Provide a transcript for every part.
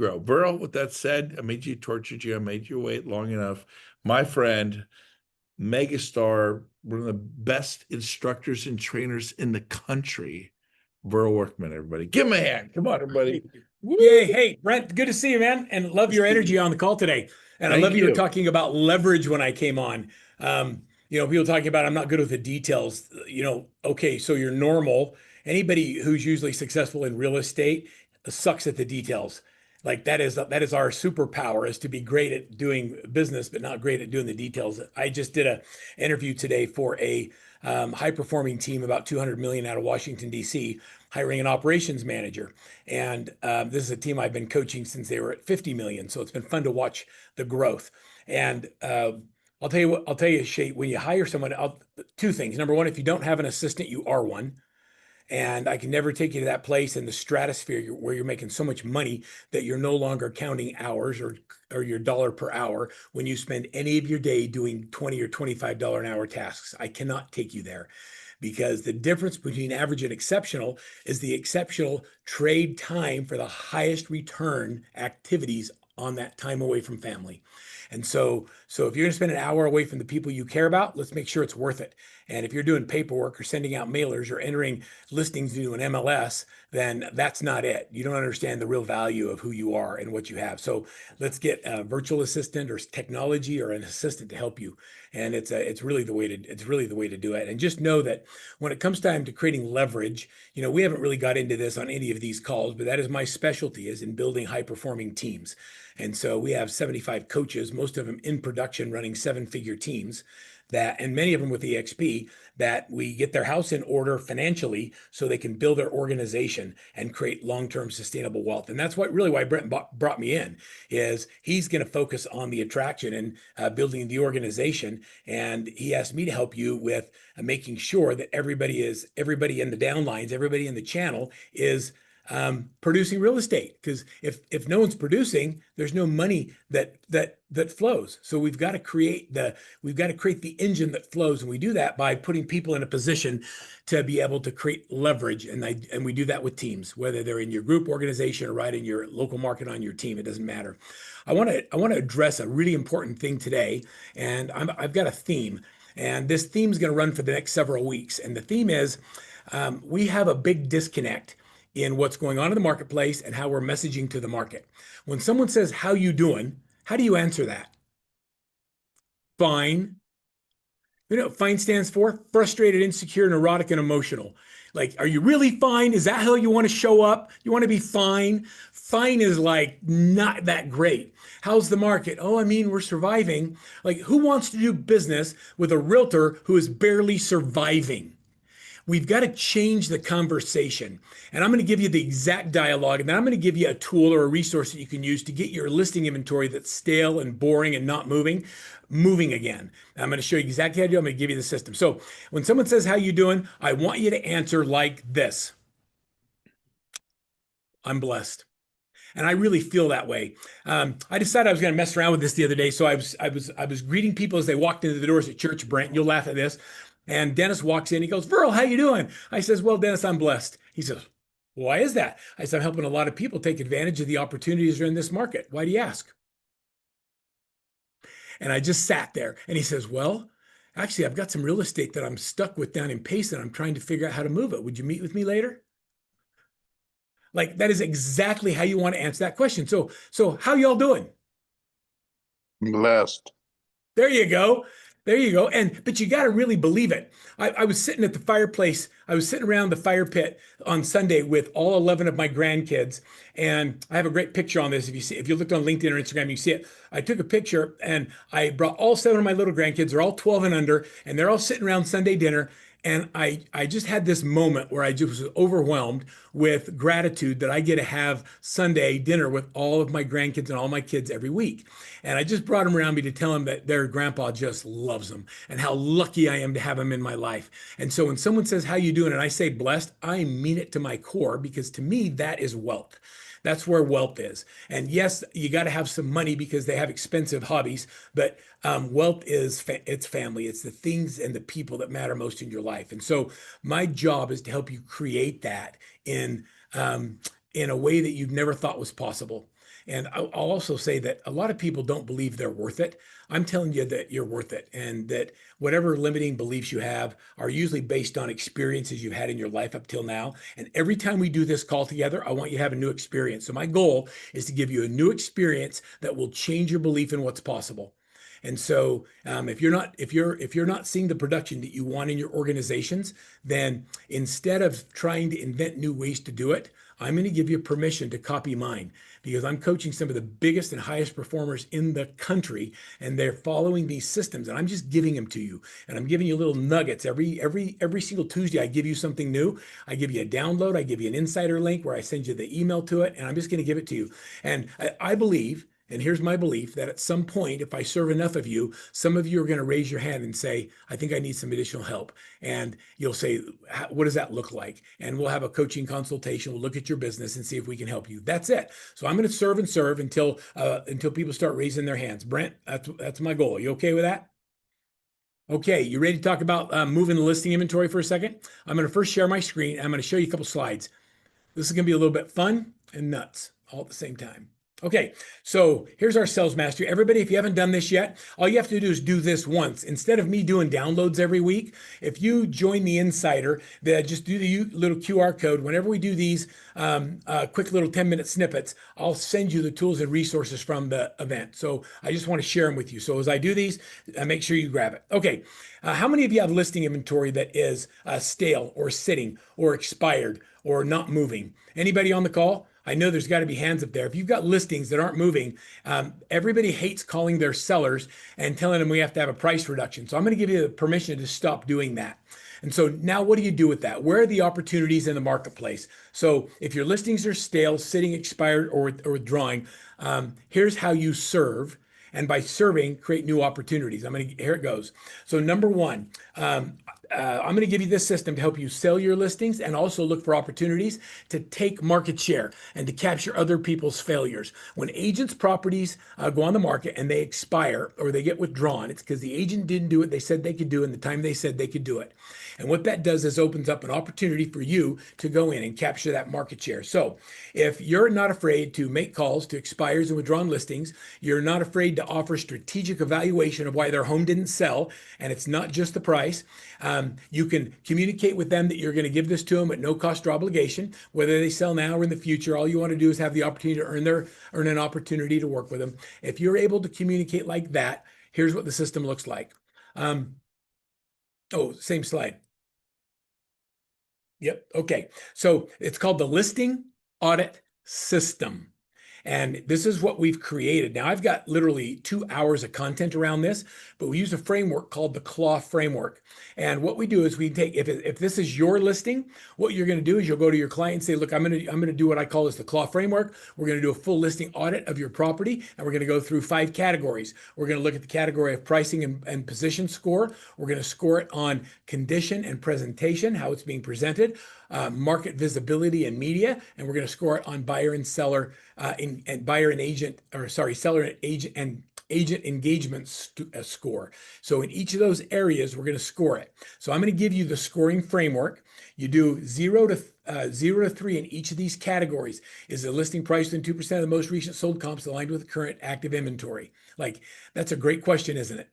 grow. Verl, with that said, I made you tortured you. I made you wait long enough. My friend, megastar, one of the best instructors and trainers in the country, Verl Workman, everybody. Give him a hand. Come on, everybody. Woo! Yay. Hey, Brent, good to see you, man. And love your energy on the call today. And I Thank love you were you. talking about leverage when I came on. People talking about I'm not good with the details. Okay, so you're normal. Anybody who's usually successful in real estate sucks at the details. Like that is our superpower, is to be great at doing business, but not great at doing the details. I just did a interview today for a high performing team, about 200 million out of Washington, D.C., hiring an operations manager. And this is a team I've been coaching since they were at 50 million. So it's been fun to watch the growth. And I'll tell you, Shay, when you hire someone, two things. Number one, if you don't have an assistant, you are one. And I can never take you to that place in the stratosphere where you're making so much money that you're no longer counting hours or your dollar per hour when you spend any of your day doing $20 or $25 an hour tasks. I cannot take you there, because the difference between average and exceptional is the exceptional trade time for the highest return activities on that time away from family. And so if you're going to spend an hour away from the people you care about, let's make sure it's worth it. And if you're doing paperwork or sending out mailers or entering listings into an MLS, then that's not it. You don't understand the real value of who you are and what you have. So let's get a virtual assistant or technology or an assistant to help you. And it's really the way to do it. And just know that when it comes time to creating leverage, we haven't really got into this on any of these calls, but that is my specialty, is in building high performing teams. And so we have 75 coaches, most of them in production, running 7-figure teams, and many of them with EXP, that we get their house in order financially so they can build their organization and create long-term sustainable wealth. And that's why Brent brought me in, is he's going to focus on the attraction and building the organization. And he asked me to help you with making sure that everybody in the downlines, everybody in the channel is producing real estate. Because if no one's producing, there's no money that flows. So we've got to create the engine that flows, and we do that by putting people in a position to be able to create leverage. And we do that with teams, whether they're in your group organization or right in your local market on your team. It doesn't matter. I want to address a really important thing today, and I've got a theme, and this theme is going to run for the next several weeks. And the theme is we have a big disconnect in what's going on in the marketplace and how we're messaging to the market. When someone says, "How you doing?" How do you answer that? Fine. You know what fine stands for? Frustrated, insecure, neurotic, and emotional. Like, are you really fine? Is that how you want to show up? You want to be fine? Fine is like not that great. How's the market? Oh, I mean, we're surviving. Like, who wants to do business with a realtor who is barely surviving? We've got to change the conversation. And I'm going to give you the exact dialogue, and then I'm going to give you a tool or a resource that you can use to get your listing inventory that's stale and boring and not moving again. And I'm going to show you exactly how to do it. I'm going to give you the system. So when someone says, "How you doing?" I want you to answer like this: "I'm blessed." And I really feel that way. I decided I was going to mess around with this the other day. So I was greeting people as they walked into the doors at church. Brent, you'll laugh at this. And Dennis walks in. He goes, "Verl, how you doing?" I says, "Well, Dennis, I'm blessed." He says, "Why is that?" I said, "I'm helping a lot of people take advantage of the opportunities that are in this market. Why do you ask?" And I just sat there. And he says, "Well, actually, I've got some real estate that I'm stuck with down in Payson. I'm trying to figure out how to move it. Would you meet with me later?" Like, that is exactly how you want to answer that question. So how y'all doing? Blessed. There you go. There you go. But you got to really believe it. I was sitting at the fireplace. I was sitting around the fire pit on Sunday with all 11 of my grandkids. And I have a great picture on this. If you looked on LinkedIn or Instagram, you see it. I took a picture and I brought all 7 of my little grandkids. They're all 12 and under, and they're all sitting around Sunday dinner. And I just had this moment where I just was overwhelmed with gratitude that I get to have Sunday dinner with all of my grandkids and all my kids every week. And I just brought them around me to tell them that their grandpa just loves them and how lucky I am to have them in my life. And so when someone says, "How you doing?" and I say blessed, I mean it to my core, because to me, that is wealth. That's where wealth is. And yes, you got to have some money because they have expensive hobbies, but wealth is it's family. It's the things and the people that matter most in your life. And so my job is to help you create that in a way that you've never thought was possible. And I'll also say that a lot of people don't believe they're worth it. I'm telling you that you're worth it, and that whatever limiting beliefs you have are usually based on experiences you've had in your life up till now. And every time we do this call together, I want you to have a new experience. So my goal is to give you a new experience that will change your belief in what's possible. And so, if you're not seeing the production that you want in your organizations, then instead of trying to invent new ways to do it, I'm going to give you permission to copy mine, because I'm coaching some of the biggest and highest performers in the country, and they're following these systems, and I'm just giving them to you. And I'm giving you little nuggets every single Tuesday. I give you something new. I give you a download. I give you an insider link where I send you the email to it, and I'm just going to give it to you. And I believe, and here's my belief, that at some point, if I serve enough of you, some of you are going to raise your hand and say, I think I need some additional help. And you'll say, what does that look like? And we'll have a coaching consultation. We'll look at your business and see if we can help you. That's it. So I'm going to serve and serve until people start raising their hands. Brent, that's my goal. You okay with that? Okay, you ready to talk about moving the listing inventory for a second? I'm going to first share my screen. I'm going to show you a couple slides. This is going to be a little bit fun and nuts all at the same time. Okay, so here's our sales mastery. Everybody, if you haven't done this yet, all you have to do is do this once. Instead of me doing downloads every week, if you join the Insider, just do the little QR code. Whenever we do these quick little 10-minute snippets, I'll send you the tools and resources from the event. So I just want to share them with you. So as I do these, make sure you grab it. Okay, how many of you have listing inventory that is stale or sitting or expired or not moving? Anybody on the call? I know there's got to be hands up there. If you've got listings that aren't moving, everybody hates calling their sellers and telling them we have to have a price reduction. So I'm going to give you the permission to stop doing that. And so now what do you do with that? Where are the opportunities in the marketplace? So if your listings are stale, sitting, expired, or withdrawing, here's how you serve. And by serving, create new opportunities. Here it goes. So number one, I'm going to give you this system to help you sell your listings and also look for opportunities to take market share and to capture other people's failures. When agents' properties go on the market and they expire or they get withdrawn, it's because the agent didn't do what they said they could do in the time they said they could do it. And what that does is opens up an opportunity for you to go in and capture that market share. So if you're not afraid to make calls to expires and withdrawn listings, you're not afraid to offer strategic evaluation of why their home didn't sell, and it's not just the price, you can communicate with them that you're going to give this to them at no cost or obligation, whether they sell now or in the future. All you want to do is have the opportunity to earn an opportunity to work with them. If you're able to communicate like that, here's what the system looks like. Same slide. Yep. Okay. So it's called the Listing Audit System. And this is what we've created. Now, I've got literally 2 hours of content around this, but we use a framework called the CLAW framework. And what we do is we take, if this is your listing, what you're going to do is you'll go to your client and say, look, I'm going to do what I call the CLAW framework. We're going to do a full listing audit of your property, and we're going to go through 5 categories. We're going to look at the category of pricing and position score. We're going to score it on condition and presentation, how it's being presented, market visibility and media, and we're going to score it on buyer and seller seller and agent engagement score. So in each of those areas, we're going to score it. So I'm going to give you the scoring framework. You do 0 to 3 in each of these categories. Is the listing price within 2% of the most recent sold comps aligned with the current active inventory? Like, that's a great question, isn't it?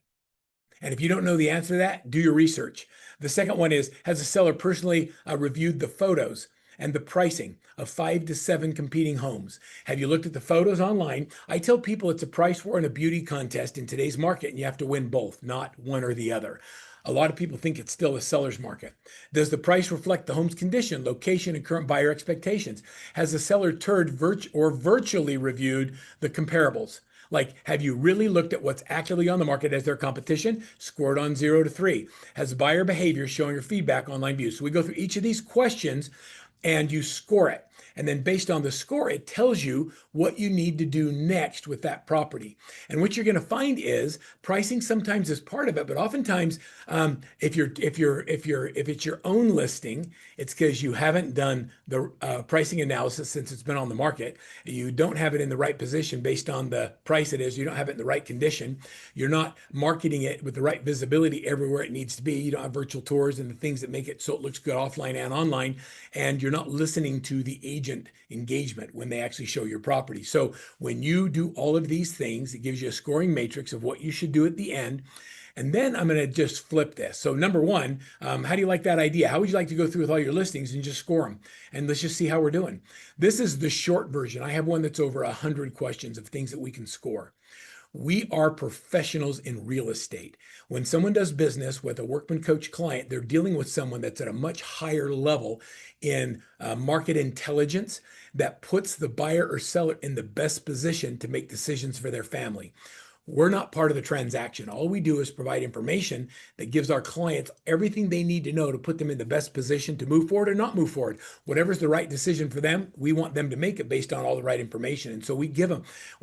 And if you don't know the answer to that, do your research. The second one is, has the seller personally reviewed the photos and the pricing of 5 to 7 competing homes? Have you looked at the photos online? I tell people it's a price war and a beauty contest in today's market, and you have to win both, not one or the other. A lot of people think it's still a seller's market. Does the price reflect the home's condition, location, and current buyer expectations? Has the seller virtually reviewed the comparables? Like, have you really looked at what's actively on the market as their competition? Scored on 0 to 3. Has buyer behavior showing your feedback online views? So we go through each of these questions and you score it. And then based on the score, it tells you what you need to do next with that property. And what you're going to find is pricing sometimes is part of it, but oftentimes, if it's your own listing, it's because you haven't done the pricing analysis since it's been on the market. You don't have it in the right position based on the price it is. You don't have it in the right condition. You're not marketing it with the right visibility everywhere it needs to be. You don't have virtual tours and the things that make it so it looks good offline and online. And you're not listening to the agent agent engagement when they actually show your property. So when you do all of these things, it gives you a scoring matrix of what you should do at the end. And then I'm going to just flip this. So number one, how do you like that idea? How would you like to go through with all your listings and just score them? And let's just see how we're doing. This is the short version. I have one that's over 100 questions of things that we can score. We are professionals in real estate. When someone does business with a Workman coach client, they're dealing with someone that's at a much higher level in market intelligence that puts the buyer or seller in the best position to make decisions for their family. We're not part of the transaction. All we do is provide information that gives our clients everything they need to know to put them in the best position to move forward or not move forward. Whatever's the right decision for them, we want them to make it based on all the right information. And so we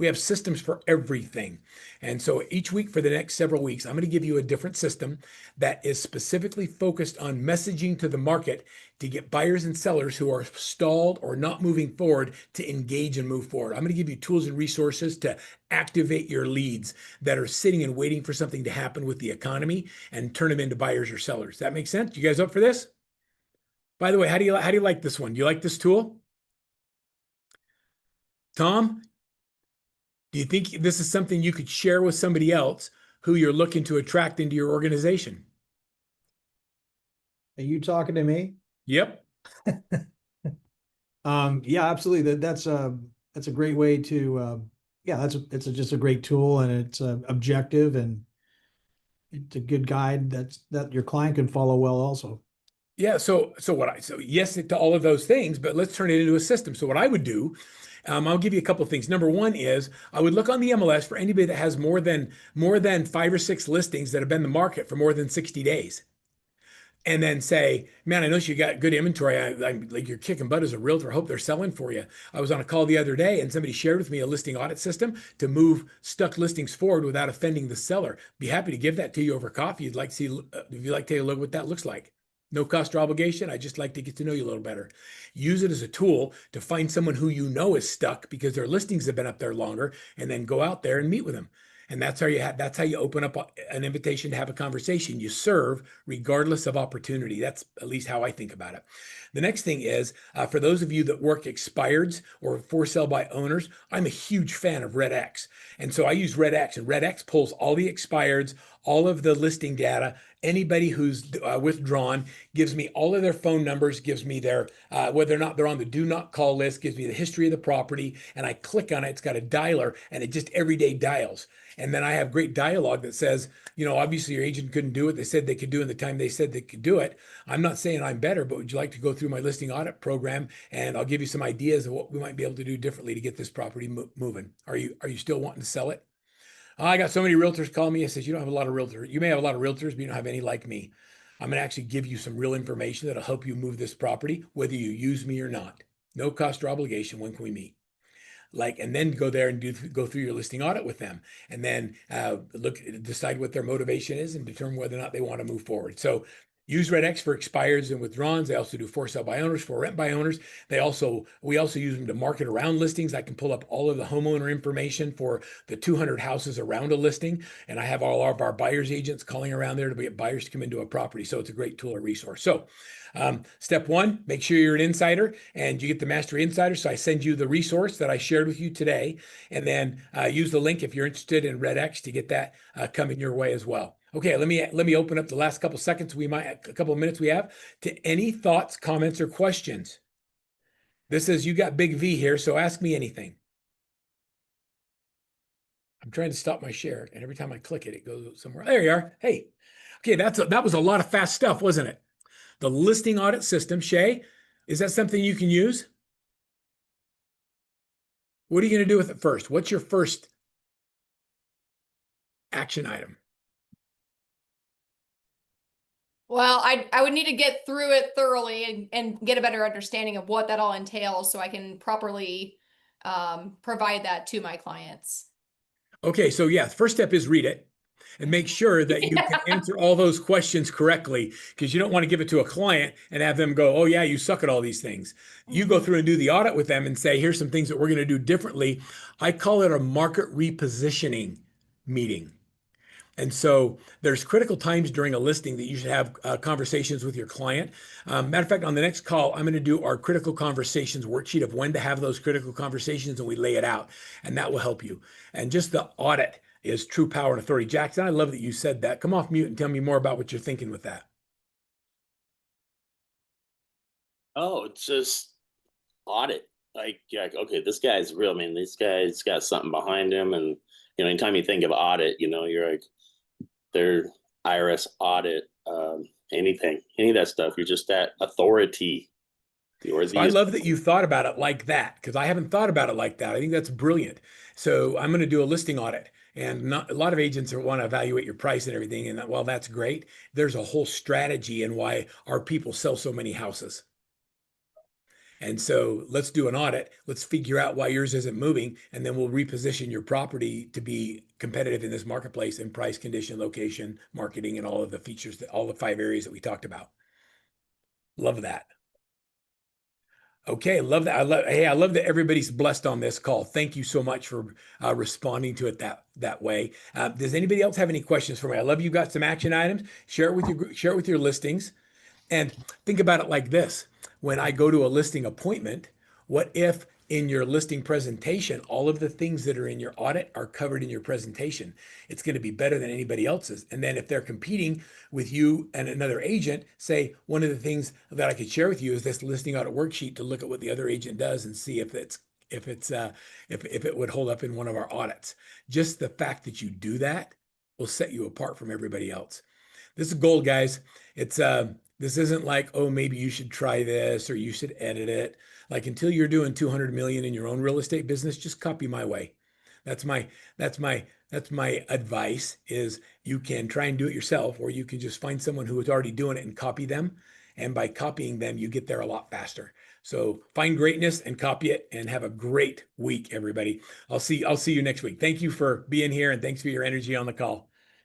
have systems for everything. And so each week for the next several weeks, I'm going to give you a different system that is specifically focused on messaging to the market to get buyers and sellers who are stalled or not moving forward to engage and move forward. I'm going to give you tools and resources to activate your leads that are sitting and waiting for something to happen with the economy and turn them into buyers or sellers. That makes sense? You guys up for this? By the way, how do you like this one? Do you like this tool? Tom, do you think this is something you could share with somebody else who you're looking to attract into your organization? Are you talking to me? Yep. Yeah, absolutely. That's a great way to yeah, it's just a great tool, and it's objective, and it's a good guide that your client can follow well also. Yeah. So yes to all of those things, but let's turn it into a system. So what I would do, I'll give you a couple of things. Number one is I would look on the MLS for anybody that has more than 5 or 6 listings that have been in the market for more than 60 days. And then say, man, I know you got good inventory. I'm like, you're kicking butt as a realtor. I hope they're selling for you. I was on a call the other day and somebody shared with me a listing audit system to move stuck listings forward without offending the seller. Be happy to give that to you over coffee. You'd like to see, if you'd like to take a look at what that looks like. No cost or obligation. I just like to get to know you a little better. Use it as a tool to find someone who you know is stuck because their listings have been up there longer, and then go out there and meet with them. And that's how you open up an invitation to have a conversation. You serve regardless of opportunity. That's at least how I think about it. The next thing is for those of you that work expireds or for sale by owners, I'm a huge fan of Red X. And so I use Red X, and Red X pulls all the expireds, all of the listing data. Anybody who's withdrawn gives me all of their phone numbers, gives me their whether or not they're on the do not call list, gives me the history of the property, and I click on it. It's got a dialer, and it just every day dials. And then I have great dialogue that says, obviously your agent couldn't do it. They said they could do it in the time they said they could do it. I'm not saying I'm better, but would you like to go through my listing audit program? And I'll give you some ideas of what we might be able to do differently to get this property moving. Are you still wanting to sell it? I got so many realtors call me and says, you don't have a lot of realtors. You may have a lot of realtors, but you don't have any like me. I'm going to actually give you some real information that'll help you move this property, whether you use me or not. No cost or obligation. When can we meet? And then go there and go through your listing audit with them, and then decide what their motivation is and determine whether or not they want to move forward. So use Red X for expireds and withdrawns. They also do for sale by owners, for rent by owners. We also use them to market around listings. I can pull up all of the homeowner information for the 200 houses around a listing, and I have all of our buyers agents calling around there to get buyers to come into a property. So it's a great tool or resource. So step one, make sure you're an insider and you get the Mastery Insider. So I send you the resource that I shared with you today, and then use the link if you're interested in Red X to get that coming your way as well. Okay, let me open up the last couple seconds a couple of minutes we have to any thoughts, comments, or questions. This says you got Big V here, so ask me anything. I'm trying to stop my share, and every time I click it, it goes somewhere. There you are. Hey, okay, that was a lot of fast stuff, wasn't it? The listing audit system, Shay, is that something you can use? What are you going to do with it first? What's your first action item? Well, I would need to get through it thoroughly and get a better understanding of what that all entails so I can properly provide that to my clients. Okay, so yeah, first step is read it and make sure that you can answer all those questions correctly, because you don't want to give it to a client and have them go, oh yeah, you suck at all these things. You go through and do the audit with them and say, here's some things that we're going to do differently. I call it a market repositioning meeting. And so there's critical times during a listing that you should have conversations with your client. Matter of fact, on the next call, I'm going to do our critical conversations worksheet of when to have those critical conversations, and we lay it out, and that will help you. And just the audit is true power and authority. Jackson, I love that you said that. Come off mute and tell me more about what you're thinking with that. Oh, it's just audit. Like, yeah, okay, this guy's real. I mean, this guy's got something behind him. And, anytime you think of audit, you're like, they're IRS audit, anything, any of that stuff. You're just that authority. So I love that you thought about it like that, because I haven't thought about it like that. I think that's brilliant. So I'm going to do a listing audit, and not a lot of agents want to evaluate your price and everything. And while that's great, there's a whole strategy in why our people sell so many houses. And so let's do an audit. Let's figure out why yours isn't moving, and then we'll reposition your property to be competitive in this marketplace in price, condition, location, marketing, and all of the features, all the 5 areas that we talked about. Love that. Okay, love that. I love that everybody's blessed on this call. Thank you so much for responding to it that way. Does anybody else have any questions for me? I love you got some action items. Share it with your listings, and think about it like this. When I go to a listing appointment, what if in your listing presentation, all of the things that are in your audit are covered in your presentation? It's going to be better than anybody else's. And then if they're competing with you and another agent, say, one of the things that I could share with you is this listing audit worksheet to look at what the other agent does and see if it would hold up in one of our audits. Just the fact that you do that will set you apart from everybody else. This is gold, guys. This isn't like, oh, maybe you should try this or you should edit it. Like, until you're doing 200 million in your own real estate business, just copy my way. That's my advice. Is you can try and do it yourself, or you can just find someone who is already doing it and copy them. And by copying them, you get there a lot faster. So find greatness and copy it, and have a great week, everybody. I'll see you next week. Thank you for being here, and thanks for your energy on the call.